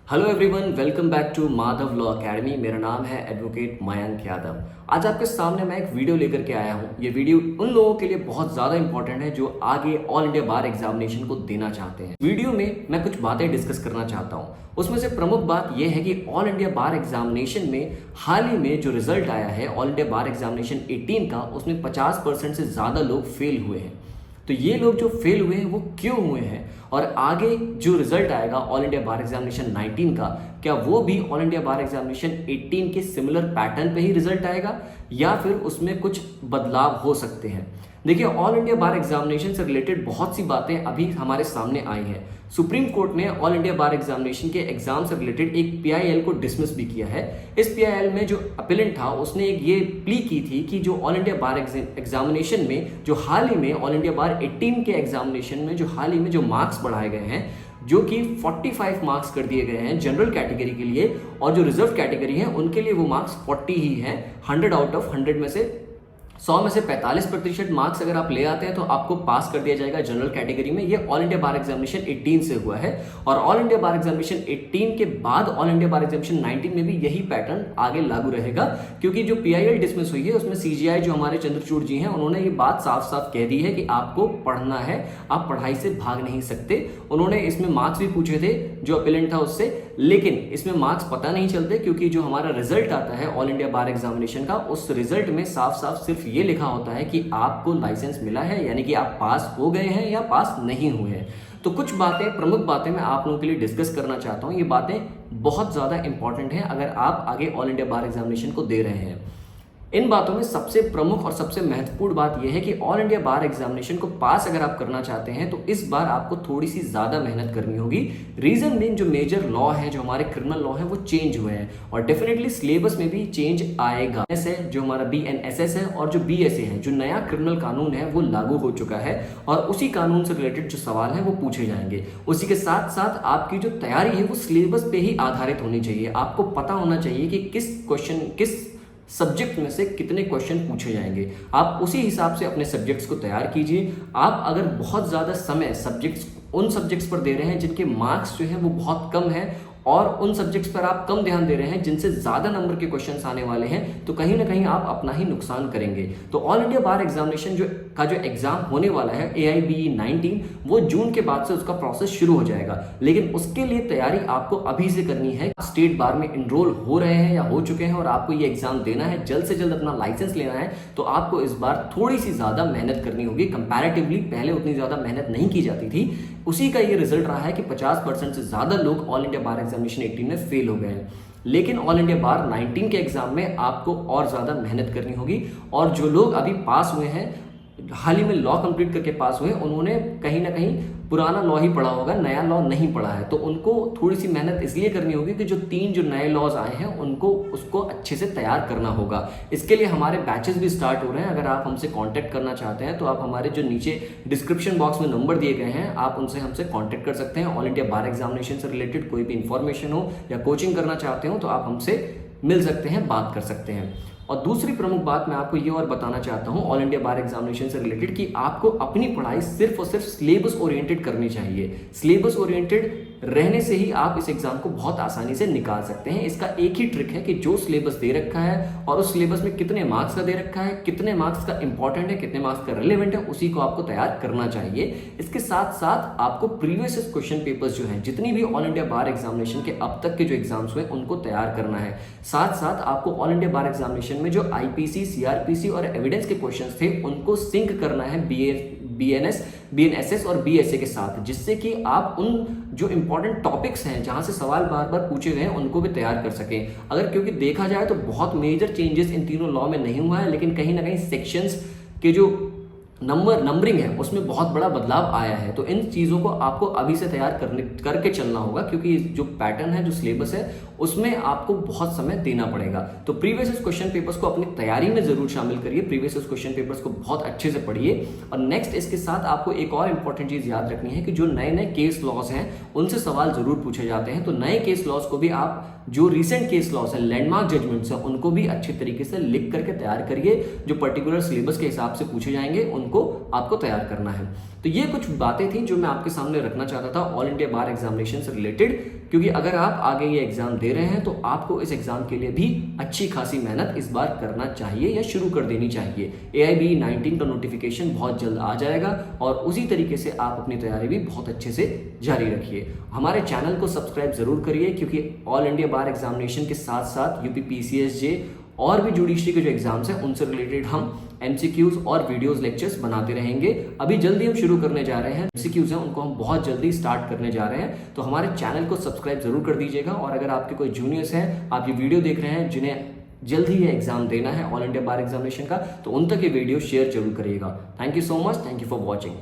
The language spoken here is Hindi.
Hello everyone, welcome back to Madhav law academy. मेरा नाम है एडवोकेट मयंक यादव। आज आपके सामने मैं एक वीडियो लेकर के आया हूँ। ये वीडियो उन लोगों के लिए बहुत ज़्यादा इंपॉर्टेंट है जो आगे ऑल इंडिया बार एग्जामिनेशन को देना चाहते हैं। वीडियो में मैं कुछ बातें डिस्कस करना चाहता हूँ। उसमें से प्रमुख बात यह है कि ऑल इंडिया बार एग्जामिनेशन में हाल ही में जो रिजल्ट आया है ऑल इंडिया बार एग्जामिनेशन 18 का, उसमें 50% से ज़्यादा लोग फेल हुए हैं। तो ये लोग जो फेल हुए हैं वो क्यों हुए हैं, और आगे जो रिजल्ट आएगा ऑल इंडिया बार एग्जामिनेशन 19 का, क्या वो भी ऑल इंडिया बार एग्जामिनेशन 18 के सिमिलर पैटर्न पे ही रिजल्ट आएगा या फिर उसमें कुछ बदलाव हो सकते हैं। देखिए, ऑल इंडिया बार एग्जामिनेशन से रिलेटेड बहुत सी बातें अभी हमारे सामने आई हैं। सुप्रीम कोर्ट ने ऑल इंडिया बार एग्जामिनेशन के एग्जाम से रिलेटेड एक पीआईएल को डिसमिस भी किया है। इस पीआईएल में जो अपीलेंट था उसने एक ये प्ली की थी कि जो ऑल इंडिया बार एग्जामिनेशन में जो हाल ही में ऑल इंडिया बार 18 के एग्जामिनेशन में जो हाल ही में जो मार्क्स बढ़ाए गए हैं, जो कि 45 मार्क्स कर दिए गए हैं जनरल कैटेगरी के लिए, और जो रिजर्व कैटेगरी है उनके लिए वो मार्क्स 40 ही हैं। 100 आउट ऑफ 100 में से 100 में से 45% मार्क्स अगर आप ले आते हैं तो आपको पास कर दिया जाएगा जनरल कैटेगरी में। ये ऑल इंडिया बार एग्जामिनेशन 18 से हुआ है, और ऑल इंडिया बार एग्जामिनेशन 18 के बाद ऑल इंडिया बार एग्जामिनेशन 19 में भी यही पैटर्न आगे लागू रहेगा। क्योंकि जो पीआईएल डिसमिस हुई है उसमें सीजीआई जो हमारे चंद्रचूड़ जी हैं, उन्होंने ये बात साफ साफ कह दी है कि आपको पढ़ना है, आप पढ़ाई से भाग नहीं सकते। उन्होंने इसमें मार्क्स भी पूछे थे जो अपीलेंट था उससे, लेकिन इसमें मार्क्स पता नहीं चलते क्योंकि जो हमारा रिजल्ट आता है ऑल इंडिया बार एग्जामिनेशन का, उस रिजल्ट में साफ साफ सिर्फ ये लिखा होता है कि आपको लाइसेंस मिला है, यानी कि आप पास हो गए हैं या पास नहीं हुए हैं। तो कुछ बातें, प्रमुख बातें मैं आप लोगों के लिए डिस्कस करना चाहता हूं। ये बातें बहुत ज्यादा इंपॉर्टेंट हैं अगर आप आगे ऑल इंडिया बार एग्जामिनेशन को दे रहे हैं। इन बातों में सबसे प्रमुख और सबसे महत्वपूर्ण बात यह है कि ऑल इंडिया बार एग्जामिनेशन को पास अगर आप करना चाहते हैं तो इस बार आपको थोड़ी सी ज्यादा मेहनत करनी होगी। रीजन बीइंग जो मेजर लॉ है, जो हमारे क्रिमिनल लॉ है, वो चेंज हुए हैं, और डेफिनेटली सिलेबस में भी चेंज आएगा। ऐसे जो हमारा बीएनएसएस है और जो बीएसए है, जो नया क्रिमिनल कानून है वो लागू हो चुका है, और उसी कानून से रिलेटेड जो सवाल है वो पूछे जाएंगे। उसी के साथ साथ आपकी जो तैयारी है वो सिलेबस पे ही आधारित होनी चाहिए। आपको पता होना चाहिए कि किस क्वेश्चन, किस सब्जेक्ट में से कितने क्वेश्चन पूछे जाएंगे। आप उसी हिसाब से अपने सब्जेक्ट्स को तैयार कीजिए। आप अगर बहुत ज़्यादा समय उन सब्जेक्ट्स पर दे रहे हैं जिनके मार्क्स जो है वो बहुत कम है, और उन सब्जेक्ट्स पर आप कम ध्यान दे रहे हैं जिनसे ज़्यादा नंबर के क्वेश्चंस आने वाले हैं, तो कहीं ना कहीं आप अपना ही नुकसान करेंगे। तो ऑल इंडिया बार एग्जामिनेशन जो एग्जाम होने वाला है AIBE 19, वो जून के बाद से उसका प्रोसेस शुरू हो जाएगा। लेकिन उसके लिए तैयारी आपको अभी से करनी है। स्टेट बार में इनरोल हो रहे हैं या हो चुके हैं और आपको ये एग्जाम देना है, जल्द से जल्द अपना लाइसेंस लेना है, तो आपको इस बार थोड़ी सी ज़्यादा मेहनत करनी होगी। कंपैरेटिवली पहले उतनी ज़्यादा मेहनत नहीं की जाती थी। उसी का ये रिजल्ट रहा है कि 50% से ज़्यादा लोग ऑल इंडिया बार एग्जामिनेशन 18 में फेल हो गए हैं। लेकिन ऑल इंडिया बार 19 के एग्जाम में आपको और ज़्यादा मेहनत करनी होगी, और जो लोग अभी पास हुए हैं, हाल ही में लॉ कंप्लीट करके पास हुए, उन्होंने कहीं ना कहीं पुराना लॉ ही पढ़ा होगा, नया लॉ नहीं पढ़ा है। तो उनको थोड़ी सी मेहनत इसलिए करनी होगी कि जो 3 जो नए लॉज आए हैं उनको उसको अच्छे से तैयार करना होगा। इसके लिए हमारे बैचेस भी स्टार्ट हो रहे हैं। अगर आप हमसे कांटेक्ट करना चाहते हैं तो आप हमारे जो नीचे डिस्क्रिप्शन बॉक्स में नंबर दिए गए हैं, आप उनसे हमसे कांटेक्ट कर सकते हैं। ऑल इंडिया बार एग्जामिनेशन से रिलेटेड कोई भी इंफॉर्मेशन हो या कोचिंग करना चाहते हो तो आप हमसे मिल सकते हैं, बात कर सकते हैं। और दूसरी प्रमुख बात मैं आपको ये और बताना चाहता हूँ ऑल इंडिया बार एग्जामिनेशन से रिलेटेड, कि आपको अपनी पढ़ाई सिर्फ और सिर्फ सिलेबस ओरिएंटेड करनी चाहिए। सिलेबस ओरिएंटेड रहने से ही आप इस एग्जाम को बहुत आसानी से निकाल सकते हैं। इसका एक ही ट्रिक है कि जो सिलेबस दे रखा है और उस सिलेबस में कितने मार्क्स का दे रखा है, कितने मार्क्स का इंपॉर्टेंट है, कितने मार्क्स का रिलेवेंट है, उसी को आपको तैयार करना चाहिए। इसके साथ साथ आपको प्रीवियस क्वेश्चन पेपर्स जो हैं, जितनी भी ऑल इंडिया बार एग्जामिनेशन के अब तक के जो एग्जाम्स हुए उनको तैयार करना है। साथ साथ आपको ऑल इंडिया बार एग्जामिनेशन में जो IPC, CRPC और एविडेंस के क्वेश्चंस थे उनको सिंक करना है BNSS और BSA के साथ, जिससे कि आप उन जो इंपॉर्टेंट टॉपिक्स हैं जहां से सवाल बार बार पूछे गए हैं उनको भी तैयार कर सकें। अगर क्योंकि देखा जाए तो बहुत मेजर चेंजेस इन तीनों लॉ में नहीं हुआ है, लेकिन कहीं ना कहीं सेक्शंस के जो नंबरिंग है उसमें बहुत बड़ा बदलाव आया है। तो इन चीज़ों को आपको अभी से तैयार करके चलना होगा, क्योंकि जो पैटर्न है, जो सिलेबस है, उसमें आपको बहुत समय देना पड़ेगा। तो प्रीवियस क्वेश्चन पेपर्स को अपनी तैयारी में जरूर शामिल करिए। प्रीवियस क्वेश्चन पेपर्स को बहुत अच्छे से पढ़िए। और नेक्स्ट इसके साथ आपको एक और इंपॉर्टेंट चीज़ याद रखनी है कि जो नए नए केस लॉज हैं उनसे सवाल जरूर पूछे जाते हैं। तो नए केस लॉज को भी आप, जो रिसेंट केस लॉज है, लैंडमार्क जजमेंट्स हैं, उनको भी अच्छे तरीके से लिख करके तैयार करिए। जो पर्टिकुलर सिलेबस के हिसाब से पूछे जाएंगे उनको को आपको तैयार करना है। तो ये कुछ बातें थी जो मैं आपके सामने रखना चाहता था ऑल इंडिया बार एग्जामिनेशन से रिलेटेड, क्योंकि अगर आप आगे ये एग्जाम दे रहे हैं तो आपको इस एग्जाम के लिए भी अच्छी खासी मेहनत इस बार करना चाहिए या शुरू कर देनी चाहिए। AIB 19 का नोटिफिकेशन बहुत जल्द आ जाएगा और उसी तरीके से आप अपनी तैयारी भी बहुत अच्छे से जारी रखिए। हमारे चैनल को सब्सक्राइब जरूर करिए, क्योंकि ऑल इंडिया बार एग्जामिनेशन के साथ साथ यूपी PCSJ और भी जुडिशरी के जो एग्जाम्स हैं उनसे रिलेटेड हम MCQs और वीडियोस लेक्चर्स बनाते रहेंगे। अभी जल्दी हम शुरू करने जा रहे हैं, MCQs हैं उनको हम बहुत जल्दी स्टार्ट करने जा रहे हैं, तो हमारे चैनल को सब्सक्राइब जरूर कर दीजिएगा। और अगर आपके कोई जूनियर्स हैं, आप ये वीडियो देख रहे हैं जिन्हें जल्द ही ये एग्जाम देना है ऑल इंडिया बार एग्जामिनेशन का, तो उन तक ये वीडियो शेयर जरूर करिएगा। Thank you so much, thank you for watching.